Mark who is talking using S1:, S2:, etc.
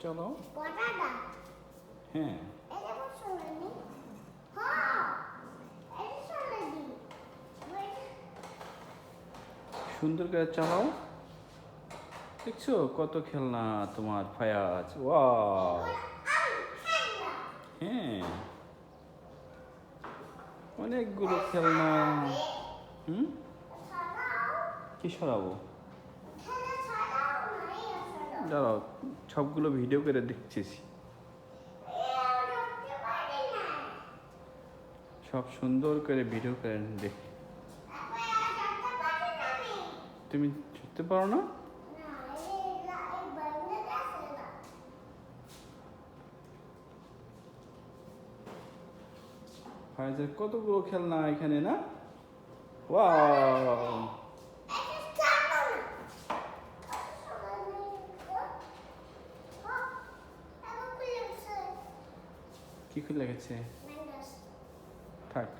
S1: চলো।
S2: কটাটা?
S1: হ্যাঁ।
S2: এটা বসলে নি। হ্যাঁ। এটা চলে দি।
S1: সুন্দর করে চালাও। দেখছো কত খেলনা তোমার ফায়াজ। ওয়াও। হ্যাঁ, অনেকগুলো খেলনা। হুম, কি সরাবো? দাঁড়াও, সবগুলো ভিডিও করে দেখতেছি। সব সুন্দর করে ভিডিও করে দেখ। তুমি ছুটতে পারো না? ফায়াজের কতগুলো খেলনা এখানে না? ওয়াও, কি খুলে গেছে? থাক।